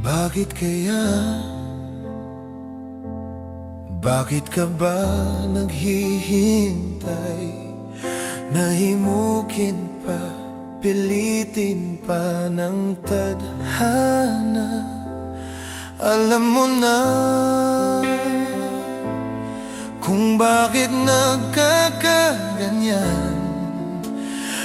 Bakit kaya? Bakit ka ba naghihintay? Nahimukin pa, pilitin pa ng tadhana. Alam mo na kung bakit nagkakaganyan.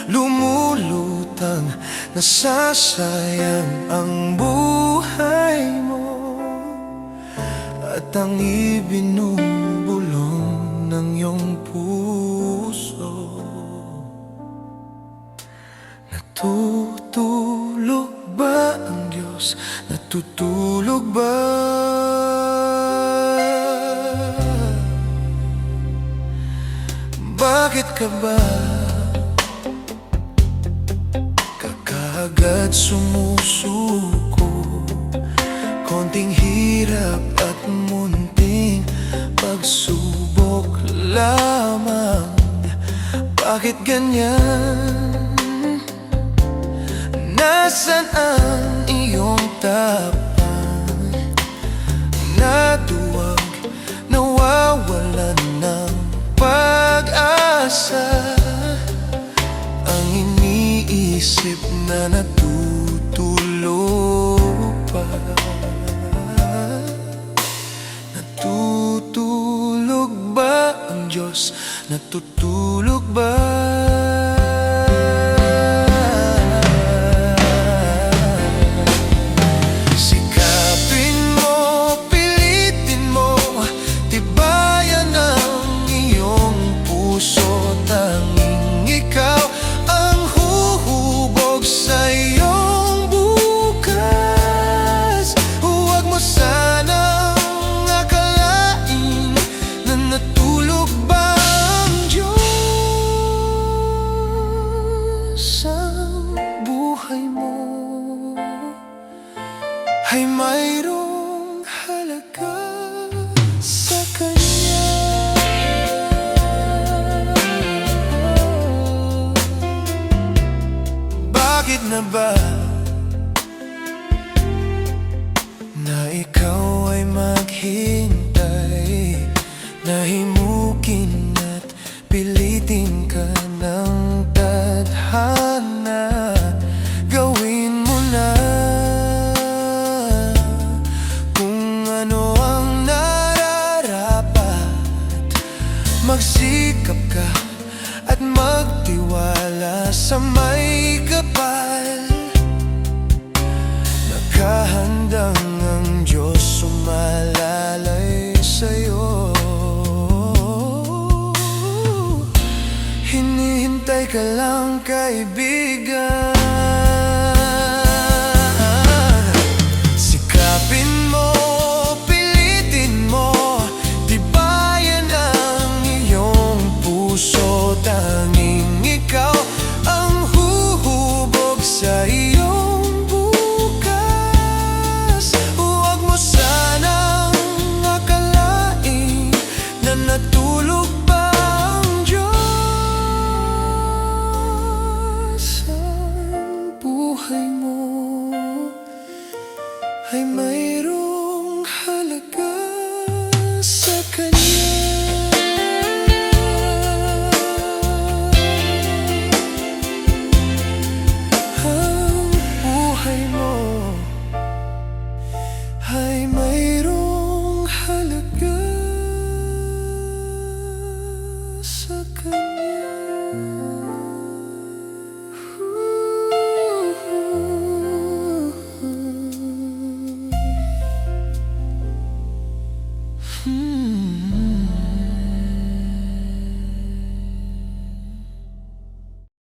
Lumulutang, nasasayang ang buhay mo, at ang ibinubulong ng iyong puso. Natutulog ba ang Diyos? Natutulog ba? Bakit ka ba kakaagad sumusuko? Konting hirap at munting pagsubok lamang. Bakit ganyan? Nasaan ang iyong tapang na duwag, nawawalan ng pag-asa? Ang iniisip na natutulog pa. Natutulog ba ang Diyos? Natutulog ba? Sikapin mo, pilitin mo, tibayan ang iyong puso. Tanging ikaw ang huhubog sa iyong bukas. Huwag mo sanang akalain na natulog ba ang Diyos. Ang buhay mo ay mayroong halaga sa Kanya. Bakit na ba na ikaw ay maghintay? Nahimukin at pilitin ka ng tadhana. Gawin mo na kung ano ang nararapat. Magsikap ka at magtiwala sa may kapal. Nakahandang ang Diyos sumalalay sa'yo. Hinihintay ka lang, kaibigan. Sikapin mo, pilitin mo, tibayan ang iyong puso. Tanging ikaw ang huhubog sa iyong bukas. Huwag mo sanang akalain na natulog pa ang Diyos. Ang buhay mo ay mayroon